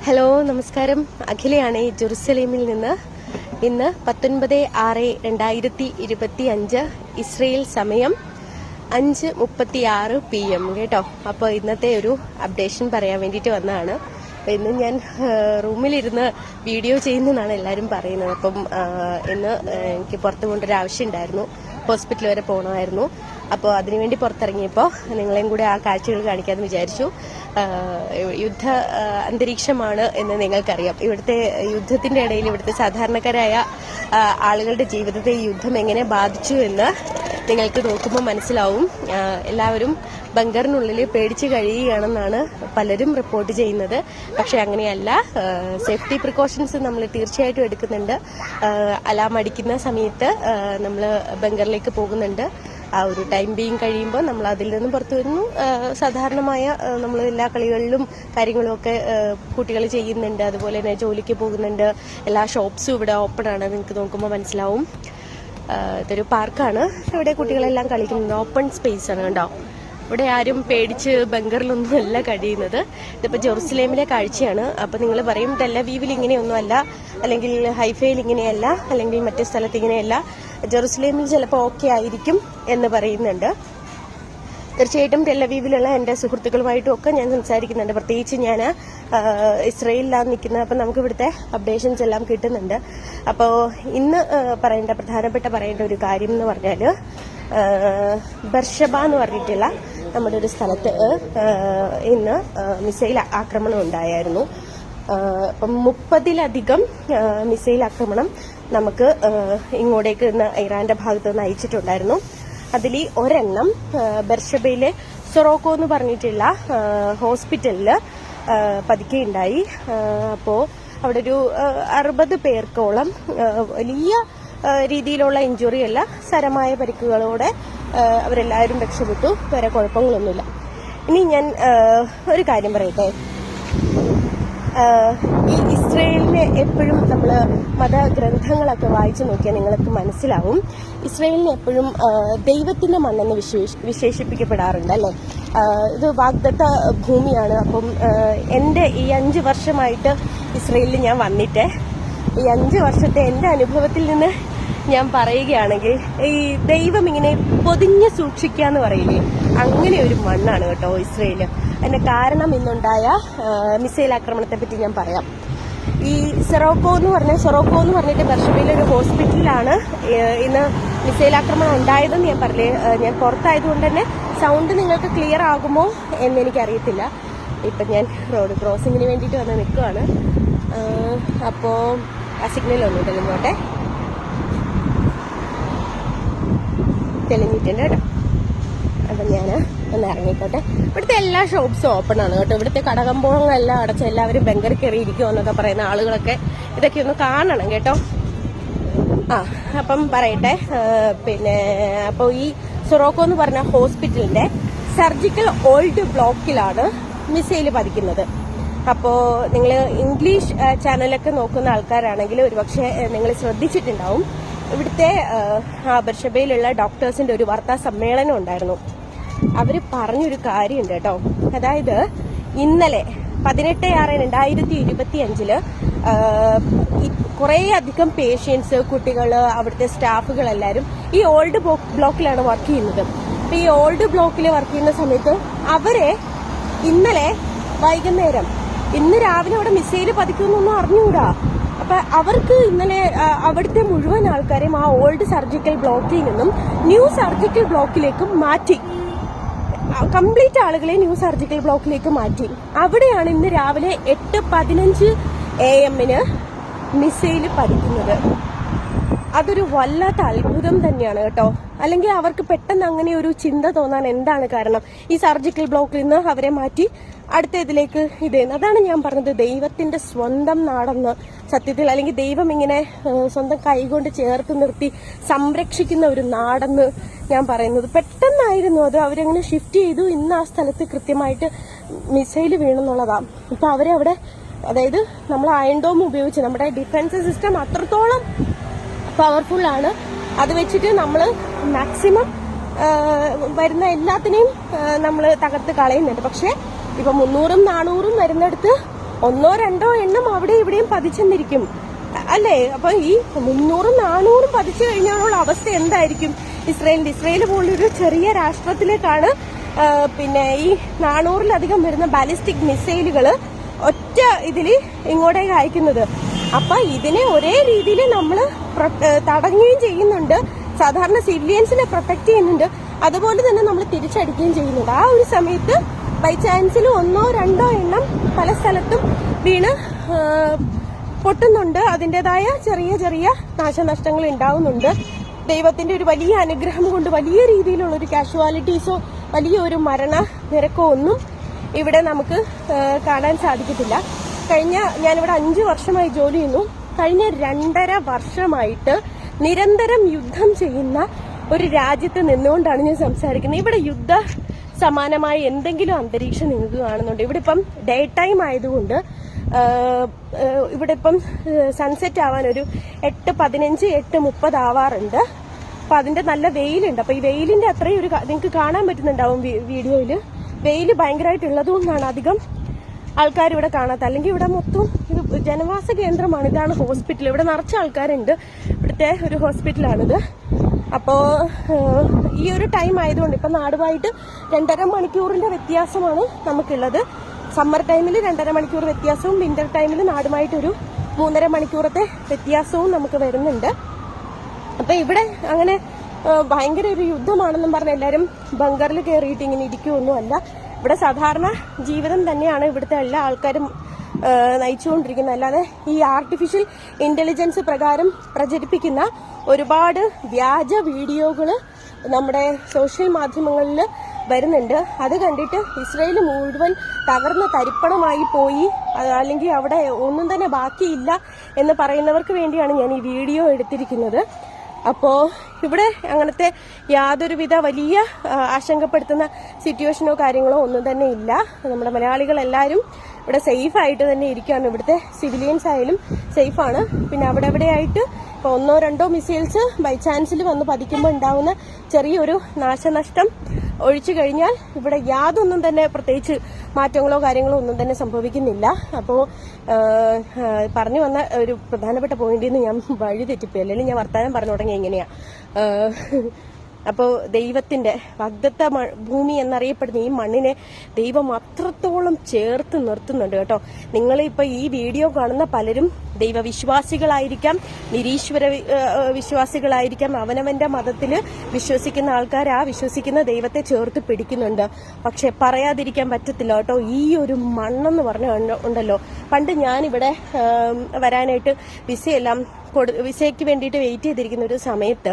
Hello, നമസ്കാരം. അഖിലയാണ് ജെറുസലേമിൽ നിന്ന്. ഇന്ന് 19/6/2025 ഇസ്രയേൽ സമയം 5:36 PM കേട്ടോ. അപ്പോൾ ഇന്നത്തെ ഒരു അപ്ഡേഷൻ പറയാൻ വേണ്ടിയിട്ട് വന്നതാണ്. അപ്പം ഇന്ന് ഞാൻ റൂമിലിരുന്ന് വീഡിയോ ചെയ്യുന്നതെന്നാണ് എല്ലാവരും പറയുന്നത്. അപ്പം ഇന്ന് എനിക്ക് പുറത്ത് കൊണ്ടൊരു ആവശ്യം ഉണ്ടായിരുന്നു, ഹോസ്പിറ്റൽ വരെ പോകണമായിരുന്നു. അപ്പോൾ അതിനുവേണ്ടി പുറത്തിറങ്ങിയപ്പോൾ നിങ്ങളെയും കൂടെ ആ കാഴ്ചകൾ കാണിക്കാമെന്ന് വിചാരിച്ചു. യുദ്ധ അന്തരീക്ഷമാണ് എന്ന് നിങ്ങൾക്കറിയാം. ഇവിടുത്തെ യുദ്ധത്തിന്റെ ഇടയിൽ ഇവിടുത്തെ സാധാരണക്കാരായ ആളുകളുടെ ജീവിതത്തെ ഈ യുദ്ധം എങ്ങനെ ബാധിച്ചു എന്ന് നിങ്ങൾക്ക് നോക്കുമ്പോൾ മനസ്സിലാവും. എല്ലാവരും ബങ്കറിനുള്ളിൽ പേടിച്ച് കഴിയുകയാണെന്നാണ് പലരും റിപ്പോർട്ട് ചെയ്യുന്നത്. പക്ഷെ അങ്ങനെയല്ല. സേഫ്റ്റി പ്രിക്കോഷൻസ് നമ്മൾ തീർച്ചയായിട്ടും എടുക്കുന്നുണ്ട്. അലാം അടിക്കുന്ന സമയത്ത് നമ്മൾ ബങ്കറിലേക്ക് പോകുന്നുണ്ട്. ആ ഒരു ടൈം ബീങ് കഴിയുമ്പോൾ നമ്മൾ അതിൽ നിന്നും പുറത്തു വരുന്നു. സാധാരണമായ നമ്മൾ എല്ലാ കളികളിലും കാര്യങ്ങളും ഒക്കെ കുട്ടികൾ ചെയ്യുന്നുണ്ട്. അതുപോലെ തന്നെ ജോലിക്ക് പോകുന്നുണ്ട്. എല്ലാ ഷോപ്സും ഇവിടെ ഓപ്പൺ ആണ്. നിങ്ങൾക്ക് നോക്കുമ്പോൾ മനസ്സിലാവും. ഇതൊരു പാർക്കാണ്. ഇവിടെ കുട്ടികളെല്ലാം കളിക്കുന്നത്. ഓപ്പൺ സ്പേസ് ആണ് കണ്ടോ. ഇവിടെ ആരും പേടിച്ച് ബങ്കറിലൊന്നും അല്ല കഴിയുന്നത്. ഇതിപ്പോൾ ജെറുസലേമിലെ കാഴ്ചയാണ്. അപ്പം നിങ്ങൾ പറയും ടെല്ലവീവിൽ ഇങ്ങനെയൊന്നും അല്ല, അല്ലെങ്കിൽ ഹൈഫയിൽ ഇങ്ങനെയല്ല, അല്ലെങ്കിൽ മറ്റു സ്ഥലത്ത് ഇങ്ങനെയല്ല. ജെറുസലേമിൽ ചിലപ്പോൾ ഓക്കെ ആയിരിക്കും എന്ന് പറയുന്നുണ്ട്. തീർച്ചയായിട്ടും ടെല്ലവീവിലുള്ള എൻ്റെ സുഹൃത്തുക്കളുമായിട്ടും ഒക്കെ ഞാൻ സംസാരിക്കുന്നുണ്ട്. പ്രത്യേകിച്ച് ഞാൻ ഇസ്രയേലിലാണ് നിൽക്കുന്നത്. അപ്പം നമുക്ക് ഇവിടുത്തെ അപ്ഡേഷൻസ് എല്ലാം കിട്ടുന്നുണ്ട്. അപ്പോൾ ഇന്ന് പ്രധാനപ്പെട്ട ഒരു കാര്യം എന്ന് പറഞ്ഞാൽ ബർഷബ എന്ന് പറഞ്ഞിട്ടുള്ള നമ്മുടെ ഒരു സ്ഥലത്ത് ഇന്ന് മിസൈൽ ആക്രമണം ഉണ്ടായിരുന്നു. അപ്പം 30-ലധികം മിസൈൽ ആക്രമണം നമുക്ക് ഇങ്ങോട്ടേക്ക് ഇന്ന് ഇറാന്റെ ഭാഗത്ത് നിന്ന് അയച്ചിട്ടുണ്ടായിരുന്നു. അതിൽ ഒരെണ്ണം ബർഷബയിലെ സൊറോക്കോ എന്ന് പറഞ്ഞിട്ടുള്ള ഹോസ്പിറ്റലിൽ പതിക്കുകയുണ്ടായി. അപ്പോൾ അവിടെ ഒരു 60 പേർക്കോളം വലിയ രീതിയിലുള്ള ഇഞ്ചുറി അല്ല, സാരമായ പരിക്കുകളോടെ അവരെല്ലാവരും രക്ഷപ്പെട്ടു. വേറെ കുഴപ്പങ്ങളൊന്നുമില്ല. ഇനി ഞാൻ ഒരു കാര്യം പറയട്ടെ. ഈ ഇസ്രയേലിനെ എപ്പോഴും നമ്മൾ മതഗ്രന്ഥങ്ങളൊക്കെ വായിച്ചു നോക്കിയാൽ നിങ്ങൾക്ക് മനസ്സിലാവും. ഇസ്രയേലിനെ എപ്പോഴും ദൈവത്തിന്റെ മണ്ണെന്ന് വിശേഷിപ്പിക്കപ്പെടാറുണ്ട് അല്ലേ. ഇത് വാഗ്ദത്ത ഭൂമിയാണ്. അപ്പം എൻ്റെ ഈ 5 വർഷമായിട്ട് ഇസ്രയേലിൽ ഞാൻ വന്നിട്ട് ഈ 5 വർഷത്തെ എൻ്റെ അനുഭവത്തിൽ നിന്ന് ഞാൻ പറയുകയാണെങ്കിൽ ഈ ദൈവം ഇങ്ങനെ പൊതിഞ്ഞ് സൂക്ഷിക്കുക എന്ന് പറയില്ലേ, അങ്ങനെ ഒരു മണ്ണാണ് കേട്ടോ ഇസ്രയേല്. അതിന്റെ കാരണം ഇന്നുണ്ടായ മിസൈൽ ആക്രമണത്തെ പറ്റി ഞാൻ പറയാം. ഈ സൊറോക്കോ എന്ന് പറഞ്ഞിട്ട് ബർഷബയിലെ ഒരു ഹോസ്പിറ്റലിലാണ് ഇന്ന് മിസൈൽ ആക്രമണം ഉണ്ടായതെന്ന് ഞാൻ പറഞ്ഞേ. ഞാൻ പുറത്തായതുകൊണ്ട് തന്നെ സൗണ്ട് നിങ്ങൾക്ക് ക്ലിയർ ആകുമോ എന്ന് എനിക്കറിയത്തില്ല. ഇപ്പം ഞാൻ റോഡ് ക്രോസിങ്ങിന് വേണ്ടിയിട്ട് വന്ന് നിൽക്കുകയാണ്. അപ്പോൾ ആ സിഗ്നലൊന്നും തെളിഞ്ഞോട്ടെ. തെളിഞ്ഞിട്ടുണ്ട് കേട്ടോ. അപ്പം ഞാൻ ഒന്ന് ഇറങ്ങിക്കോട്ടെ. ഇവിടുത്തെ എല്ലാ ഷോപ്സും ഓപ്പൺ ആണ് കേട്ടോ. ഇവിടുത്തെ കടകമ്പോളങ്ങളെല്ലാം അടച്ച് എല്ലാവരും ബങ്കറിൽ കയറി ഇരിക്കുമോ എന്നൊക്കെ പറയുന്ന ആളുകളൊക്കെ ഇതൊക്കെ ഒന്ന് കാണണം കേട്ടോ. അപ്പം പറയട്ടെ. അപ്പോൾ ഈ സൊറോക്കോ എന്ന് പറഞ്ഞ ഹോസ്പിറ്റലിന്റെ സർജിക്കൽ ഓൾഡ് ബ്ലോക്കിലാണ് മിസൈൽ പതിക്കുന്നത്. അപ്പോൾ നിങ്ങൾ ഇംഗ്ലീഷ് ചാനലൊക്കെ നോക്കുന്ന ആൾക്കാരാണെങ്കിൽ ഒരുപക്ഷെ നിങ്ങൾ ശ്രദ്ധിച്ചിട്ടുണ്ടാവും. ഇവിടുത്തെ ബർഷബയിലുള്ള ഡോക്ടേഴ്സിന്റെ ഒരു വാർത്താ സമ്മേളനം ഉണ്ടായിരുന്നു. അവര് പറഞ്ഞൊരു കാര്യമുണ്ട് കേട്ടോ. അതായത് ഇന്നലെ 18/6/2025 കുറേ അധികം പേഷ്യൻസ്, കുട്ടികള്, അവിടുത്തെ സ്റ്റാഫുകളെല്ലാരും ഈ ഓൾഡ് ബ്ലോക്കിലാണ് വർക്ക് ചെയ്യുന്നത്. അപ്പൊ ഈ ഓൾഡ് ബ്ലോക്കിൽ വർക്ക് ചെയ്യുന്ന സമയത്ത് അവരെ ഇന്നലെ വൈകുന്നേരം, ഇന്ന് രാവിലെ അവിടെ മിസൈല് പതിക്കുന്നൊന്നും അറിഞ്ഞുകൂടാ. അപ്പൊ അവർക്ക് ഇന്നലെ അവിടുത്തെ മുഴുവൻ ആൾക്കാരെയും ആ ഓൾഡ് സർജിക്കൽ ബ്ലോക്കിൽ നിന്നും ന്യൂ സർജിക്കൽ ബ്ലോക്കിലേക്ക് മാറ്റി. കംപ്ലീറ്റ് ആളുകളെ ന്യൂ സർജിക്കൽ ബ്ലോക്കിലേക്ക് മാറ്റി. അവിടെയാണ് ഇന്ന് രാവിലെ 8:15 AM മിസൈല് പതിക്കുന്നത്. അതൊരു വല്ലാത്ത അത്ഭുതം തന്നെയാണ് കേട്ടോ. അല്ലെങ്കിൽ അവർക്ക് പെട്ടെന്ന് അങ്ങനെ ഒരു ചിന്ത തോന്നാൻ എന്താണ് കാരണം? ഈ സർജിക്കൽ ബ്ലോക്കിൽ നിന്ന് അവരെ മാറ്റി അടുത്ത ഇതിലേക്ക് അതാണ് ഞാൻ പറഞ്ഞത്, ദൈവത്തിന്റെ സ്വന്തം നാടെന്ന് സത്യത്തിൽ, അല്ലെങ്കിൽ ദൈവം ഇങ്ങനെ സ്വന്തം കൈകൊണ്ട് ചേർത്ത് നിർത്തി സംരക്ഷിക്കുന്ന ഒരു നാടെന്ന് ഞാൻ പറയുന്നത്. പെട്ടെന്നായിരുന്നു അത്. അവരങ്ങനെ ഷിഫ്റ്റ് ചെയ്തു. ഇന്ന് ആ സ്ഥലത്ത് കൃത്യമായിട്ട് മിസൈല് വീണെന്നുള്ളതാണ്. ഇപ്പൊ അവരെ അവിടെ, അതായത് നമ്മൾ അയൺ ഡോം ഉപയോഗിച്ച് നമ്മുടെ ഡിഫൻസ് സിസ്റ്റം അത്രത്തോളം പവർഫുൾ ആണ്. അത് വെച്ചിട്ട് നമ്മൾ മാക്സിമം വരുന്ന എല്ലാത്തിനെയും നമ്മൾ തകർത്ത് കളയുന്നുണ്ട്. പക്ഷെ ഇപ്പൊ 300-400 വരുന്നിടത്ത് ഒന്നോ രണ്ടോ എണ്ണം അവിടെ ഇവിടെയും പതിച്ചെന്നിരിക്കും അല്ലേ? അപ്പൊ ഈ 300-400 പതിച്ചു കഴിഞ്ഞാലുള്ള അവസ്ഥ എന്തായിരിക്കും ഇസ്രയേൽ പോലൊരു ചെറിയ രാഷ്ട്രത്തിലേക്കാണ് പിന്നെ ഈ 400-ലധികം വരുന്ന ബാലിസ്റ്റിക് മിസൈലുകൾ ഒറ്റ ഇതിൽ ഇങ്ങോട്ടേക്ക് അയക്കുന്നത്. അപ്പൊ ഇതിനെ ഒരേ രീതിയിൽ നമ്മൾ തടയുകയും ചെയ്യുന്നുണ്ട്, സാധാരണ സിവിലിയൻസിനെ പ്രൊട്ടക്ട് ചെയ്യുന്നുണ്ട്, അതുപോലെ തന്നെ നമ്മൾ തിരിച്ചടിക്കുകയും ചെയ്യുന്നുണ്ട്. ആ ഒരു സമയത്ത് ബൈ ചാൻസിൽ 1-2 എണ്ണം പല സ്ഥലത്തും വീണ് പൊട്ടുന്നുണ്ട്. അതിൻ്റെതായ ചെറിയ ചെറിയ നാശനഷ്ടങ്ങൾ ഉണ്ടാവുന്നുണ്ട്. ദൈവത്തിന്റെ ഒരു വലിയ അനുഗ്രഹം കൊണ്ട് വലിയ രീതിയിലുള്ള ഒരു കാഷ്വാലിറ്റീസോ വലിയൊരു മരണ നിരക്കോ ഒന്നും ഇവിടെ നമുക്ക് കാണാൻ സാധിക്കത്തില്ല. ഞാനിവിടെ 5 വർഷമായി ജോലി ചെയ്യുന്നു. കഴിഞ്ഞ 2.5 വർഷമായിട്ട് നിരന്തരം യുദ്ധം ചെയ്യുന്ന ഒരു രാജ്യത്ത് നിന്നുകൊണ്ടാണ് ഞാൻ സംസാരിക്കുന്നത്. ഇവിടെ യുദ്ധ സമാനമായ എന്തെങ്കിലും അന്തരീക്ഷം നിങ്ങൾക്ക് കാണുന്നുണ്ട്? ഇവിടെ ഇപ്പം ഡേ ടൈം ആയതുകൊണ്ട് ഇവിടെ ഇപ്പം സൺസെറ്റ് ആവാൻ ഒരു 8:15, 8:30 ആവാറുണ്ട്. അപ്പൊ അതിന്റെ നല്ല വെയിലുണ്ട്. അപ്പൊ ഈ വെയിലിന്റെ അത്രയും ഒരു നിങ്ങൾക്ക് കാണാൻ പറ്റുന്നുണ്ടാവും വീഡിയോയില്. വെയിൽ ഭയങ്കരമായിട്ടുള്ളത് കൊണ്ടാണ് അധികം ആൾക്കാർ ഇവിടെ കാണാത്ത. അല്ലെങ്കിൽ ഇവിടെ മൊത്തം ഇത് ജനവാസ കേന്ദ്രമാണ്. ഇതാണ് ഹോസ്പിറ്റൽ. ഇവിടെ നിറച്ച ആൾക്കാരുണ്ട്. ഇവിടുത്തെ ഒരു ഹോസ്പിറ്റലാണിത്. അപ്പോ ഈ ഒരു ടൈം ആയതുകൊണ്ട് ഇപ്പൊ നാടുമായിട്ട് 2.5 മണിക്കൂറിന്റെ വ്യത്യാസമാണ് നമുക്കുള്ളത്. സമ്മർ ടൈമിൽ 2.5 മണിക്കൂർ വ്യത്യാസവും വിന്റർ ടൈമിൽ നാടുമായിട്ടൊരു 3.5 മണിക്കൂറത്തെ വ്യത്യാസവും നമുക്ക് വരുന്നുണ്ട്. അപ്പൊ ഇവിടെ അങ്ങനെ ഭയങ്കര ഒരു യുദ്ധമാണെന്നും പറഞ്ഞ് എല്ലാവരും ബങ്കറിൽ കയറിയിട്ട് ഇങ്ങനെ ഇരിക്കുമൊന്നുമല്ല. ഇവിടെ സാധാരണ ജീവിതം തന്നെയാണ് ഇവിടുത്തെ എല്ലാ ആൾക്കാരും നയിച്ചുകൊണ്ടിരിക്കുന്നത്. അല്ലാതെ ഈ ആർട്ടിഫിഷ്യൽ ഇന്റലിജൻസ് പ്രകാരം പ്രചരിപ്പിക്കുന്ന ഒരുപാട് വ്യാജ വീഡിയോകൾ നമ്മുടെ സോഷ്യൽ മാധ്യമങ്ങളിൽ വരുന്നുണ്ട്. അത് കണ്ടിട്ട് ഇസ്രയേൽ മുഴുവൻ തകർന്ന തരിപ്പണമായി പോയി, അല്ലെങ്കിൽ അവിടെ ഒന്നും തന്നെ ബാക്കിയില്ല എന്ന് പറയുന്നവർക്ക് വേണ്ടിയാണ് ഞാൻ ഈ വീഡിയോ എടുത്തിരിക്കുന്നത്. അപ്പോ ഇവിടെ അങ്ങനത്തെ യാതൊരുവിധ വലിയ ആശങ്കപ്പെടുത്തുന്ന സിറ്റുവേഷനോ കാര്യങ്ങളോ ഒന്നും തന്നെ ഇല്ല. നമ്മുടെ മലയാളികൾ എല്ലാവരും ഇവിടെ സേഫ് ആയിട്ട് തന്നെ ഇരിക്കുകയാണ്. ഇവിടുത്തെ സിവിലിയൻസ് ആയാലും സേഫാണ്. പിന്നെ അവിടെ എവിടെയായിട്ട് ഇപ്പോൾ 1-2 മിസൈൽസ് ബൈ ചാൻസിൽ വന്ന് പതിക്കുമ്പോൾ ഉണ്ടാവുന്ന ചെറിയൊരു നാശനഷ്ടം ഒഴിച്ചു കഴിഞ്ഞാൽ ഇവിടെ യാതൊന്നും തന്നെ പ്രത്യേകിച്ച് മാറ്റങ്ങളോ കാര്യങ്ങളോ ഒന്നും തന്നെ സംഭവിക്കുന്നില്ല. അപ്പോൾ പറഞ്ഞു വന്ന ഒരു പ്രധാനപ്പെട്ട പോയിന്റിൽ നിന്ന് ഞാൻ വഴി തെറ്റിപ്പോയി. അല്ലെങ്കിൽ ഞാൻ വർത്തമാനം പറഞ്ഞു തുടങ്ങി എങ്ങനെയാ. അപ്പോൾ ദൈവത്തിന്റെ വാഗ്ദത്ത ഭൂമി എന്നറിയപ്പെടുന്ന ഈ മണ്ണിനെ ദൈവം അത്രത്തോളം ചേർത്ത് നിർത്തുന്നുണ്ട് കേട്ടോ. നിങ്ങൾ ഇപ്പൊ ഈ വീഡിയോ കാണുന്ന പലരും ദൈവവിശ്വാസികളായിരിക്കാം, നിരീശ്വര വിശ്വാസികളായിരിക്കാം, അവനവന്റെ മതത്തില് വിശ്വസിക്കുന്ന ആൾക്കാർ ആ വിശ്വസിക്കുന്ന ദൈവത്തെ ചേർത്ത് പിടിക്കുന്നുണ്ട്. പക്ഷെ പറയാതിരിക്കാൻ പറ്റത്തില്ല കേട്ടോ. ഈ ഒരു മണ്ണെന്ന് പറഞ്ഞ ഉണ്ടല്ലോ, പണ്ട് ഞാനിവിടെ വരാനായിട്ട് വിസയ്ക്ക് വേണ്ടിയിട്ട് വെയിറ്റ് ചെയ്തിരിക്കുന്ന ഒരു സമയത്ത്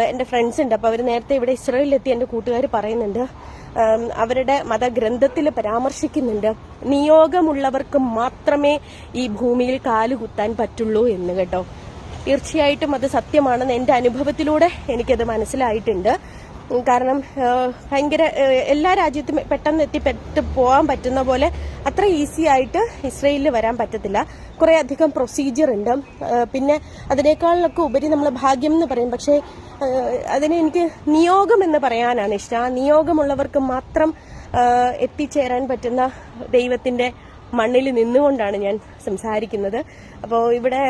എന്റെ ഫ്രണ്ട്സ് ഉണ്ട്. അപ്പൊ അവർ നേരത്തെ ഇവിടെ ഇസ്രായേലിലെത്തി എന്റെ കൂട്ടുകാർ പറയുന്നുണ്ട്, അവരുടെ മതഗ്രന്ഥത്തിൽ പരാമർശിക്കുന്നുണ്ട്, നിയോഗമുള്ളവർക്ക് മാത്രമേ ഈ ഭൂമിയിൽ കാലുകുത്താൻ പറ്റുള്ളൂ എന്ന് കേട്ടോ. തീർച്ചയായിട്ടും അത് സത്യമാണെന്ന് എന്റെ അനുഭവത്തിലൂടെ എനിക്കത് മനസ്സിലായിട്ടുണ്ട്. കാരണം ഭയങ്കര എല്ലാ രാജ്യത്തും പെട്ടെന്ന് എത്തിപ്പെട്ട് പോകാൻ പറ്റുന്ന പോലെ അത്ര ഈസി ആയിട്ട് ഇസ്രയേലിൽ വരാൻ പറ്റത്തില്ല. കുറെ അധികം പ്രൊസീജിയർ ഉണ്ട്. പിന്നെ അതിനേക്കാളൊക്കെ ഉപരി നമ്മൾ ഭാഗ്യം എന്ന് പറയും. പക്ഷേ അതിന് എനിക്ക് നിയോഗം എന്ന് പറയാനാണ് ഇഷ്ടം. ആ നിയോഗമുള്ളവർക്ക് മാത്രം എത്തിച്ചേരാൻ പറ്റുന്ന ദൈവത്തിന്റെ മണ്ണിൽ നിന്നുകൊണ്ടാണ് ഞാൻ സംസാരിക്കുന്നത്. അപ്പോൾ ഇവിടെ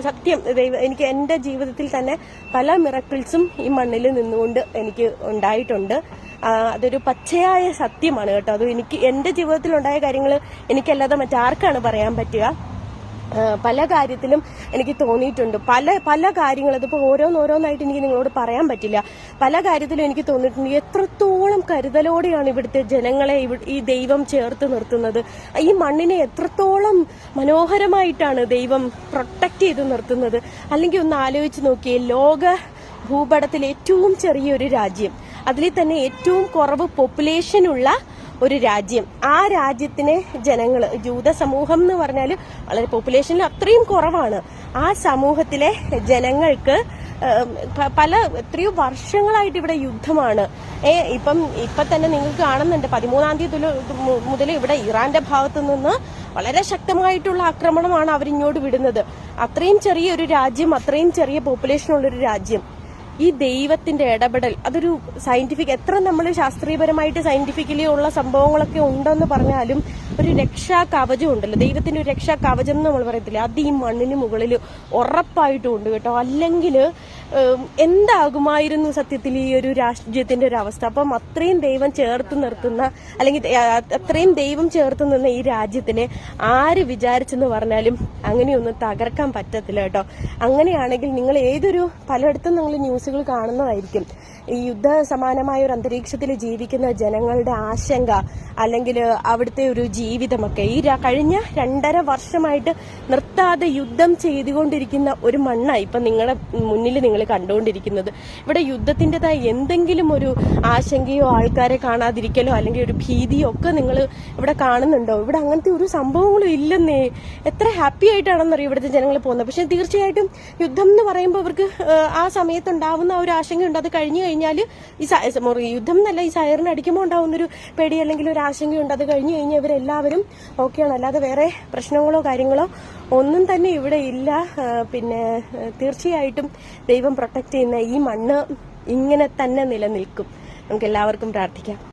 സത്യം എനിക്ക് എൻ്റെ ജീവിതത്തിൽ തന്നെ പല മിറക്കിൾസും ഈ മണ്ണിൽ നിന്നുകൊണ്ട് എനിക്ക് ഉണ്ടായിട്ടുണ്ട്. അതൊരു പച്ചയായ സത്യമാണ് കേട്ടോ. അത് എനിക്ക് എൻ്റെ ജീവിതത്തിൽ ഉണ്ടായ കാര്യങ്ങൾ എനിക്കല്ലാതെ മറ്റാർക്കാണ് പറയാൻ പറ്റുക. പല കാര്യത്തിലും എനിക്ക് തോന്നിയിട്ടുണ്ട്. പല കാര്യങ്ങൾ അതിപ്പോൾ ഓരോന്നായിട്ട് എനിക്ക് നിങ്ങളോട് പറയാൻ പറ്റില്ല. പല കാര്യത്തിലും എനിക്ക് തോന്നിയിട്ടുണ്ട് എത്രത്തോളം കരുതലോടെയാണ് ഇവിടുത്തെ ജനങ്ങളെ ഈ ദൈവം ചേർത്ത് നിർത്തുന്നത്. ഈ മണ്ണിനെ എത്രത്തോളം മനോഹരമായിട്ടാണ് ദൈവം പ്രൊട്ടക്ട് ചെയ്ത് നിർത്തുന്നത്. അല്ലെങ്കിൽ ഒന്ന് ആലോചിച്ച് നോക്കിയേ, ലോക ഭൂപടത്തിൽ ഏറ്റവും ചെറിയൊരു രാജ്യം, അതിൽ തന്നെ ഏറ്റവും കുറവ് പോപ്പുലേഷനുള്ള ഒരു രാജ്യം, ആ രാജ്യത്തിനെ ജനങ്ങൾ, ജൂത സമൂഹം എന്ന് പറഞ്ഞാൽ വളരെ പോപ്പുലേഷനിൽ അത്രയും കുറവാണ്. ആ സമൂഹത്തിലെ ജനങ്ങൾക്ക് എത്രയോ വർഷങ്ങളായിട്ട് ഇവിടെ യുദ്ധമാണ്. ഇപ്പൊ തന്നെ നിങ്ങൾക്ക് കാണുന്നുണ്ട് 13-ാം തീയതി മുതൽ ഇവിടെ ഇറാന്റെ ഭാഗത്തു നിന്ന് വളരെ ശക്തമായിട്ടുള്ള ആക്രമണമാണ് അവരിങ്ങോട്ട് വിടുന്നത്. അത്രയും ചെറിയൊരു രാജ്യം, അത്രയും ചെറിയ പോപ്പുലേഷനുള്ളൊരു രാജ്യം, ഈ ദൈവത്തിന്റെ ഇടപെടൽ അതൊരു സയന്റിഫിക്, എത്ര നമ്മൾ ശാസ്ത്രീയപരമായിട്ട് സയന്റിഫിക്കലി ഉള്ള സംഭവങ്ങളൊക്കെ ഉണ്ടെന്ന് പറഞ്ഞാലും ഒരു രക്ഷാ കവചം ഉണ്ടല്ലോ, ദൈവത്തിന്റെ ഒരു രക്ഷാ കവചം എന്ന് നമ്മൾ പറയത്തില്ലേ, അത് ഈ മണ്ണിന് മുകളിൽ ഉറപ്പായിട്ടും ഉണ്ട് കേട്ടോ. അല്ലെങ്കിൽ എന്താകുമായിരുന്നു സത്യത്തിൽ ഈ ഒരു രാജ്യത്തിന്റെ ഒരു അവസ്ഥ. അപ്പം അത്രയും ദൈവം ചേർത്ത് നിർത്തുന്ന, അല്ലെങ്കിൽ അത്രയും ദൈവം ചേർത്ത് നിന്ന ഈ രാജ്യത്തിനെ ആര് വിചാരിച്ചെന്ന് പറഞ്ഞാലും അങ്ങനെയൊന്നും തകർക്കാൻ പറ്റത്തില്ല കേട്ടോ. അങ്ങനെയാണെങ്കിൽ നിങ്ങൾ പലയിടത്തും നിങ്ങൾ ന്യൂസുകൾ കാണുന്നതായിരിക്കും, ഈ യുദ്ധ സമാനമായ ഒരു അന്തരീക്ഷത്തിൽ ജീവിക്കുന്ന ജനങ്ങളുടെ ആശങ്ക, അല്ലെങ്കിൽ അവിടുത്തെ ഒരു ജീവിതമൊക്കെ. ഈ കഴിഞ്ഞ 2.5 വർഷമായിട്ട് നിർത്താതെ യുദ്ധം ചെയ്തുകൊണ്ടിരിക്കുന്ന ഒരു മണ്ണാണ് ഇപ്പൊ നിങ്ങളുടെ മുന്നിൽ നിങ്ങൾ കണ്ടുകൊണ്ടിരിക്കുന്നത്. ഇവിടെ യുദ്ധത്തിൻ്റെതായ എന്തെങ്കിലും ഒരു ആശങ്കയോ ആൾക്കാരെ കാണാതിരിക്കലോ അല്ലെങ്കിൽ ഒരു ഭീതിയോ ഒക്കെ നിങ്ങൾ ഇവിടെ കാണുന്നുണ്ടോ? ഇവിടെ അങ്ങനത്തെ ഒരു സംഭവങ്ങളും ഇല്ലെന്നേ. എത്ര ഹാപ്പി ആയിട്ടാണെന്നറിയോ ഇവിടുത്തെ ജനങ്ങൾ പോകുന്നത്. പക്ഷെ തീർച്ചയായിട്ടും യുദ്ധം എന്ന് പറയുമ്പോൾ അവർക്ക് ആ സമയത്തുണ്ടാവുന്ന ഒരു ആശങ്കയുണ്ട്. അത് കഴിഞ്ഞു കഴിഞ്ഞാൽ ഈ യുദ്ധം എന്നല്ല, ഈ സൈറൻ അടിക്കുമ്പോൾ ഉണ്ടാവുന്നൊരു പേടി അല്ലെങ്കിൽ ഒരു ആശങ്കയുണ്ട്. അത് കഴിഞ്ഞു കഴിഞ്ഞാൽ ഇവരെല്ലാവരും ഓക്കെയാണ്. അല്ലാതെ വേറെ പ്രശ്നങ്ങളോ കാര്യങ്ങളോ ഒന്നും തന്നെ ഇവിടെ ഇല്ല. പിന്നെ തീർച്ചയായിട്ടും ദൈവം പ്രൊട്ടക്ട് ചെയ്യുന്ന ഈ മണ്ണ് ഇങ്ങനെ തന്നെ നിലനിൽക്കും. നമുക്ക് എല്ലാവർക്കും പ്രാർത്ഥിക്കാം.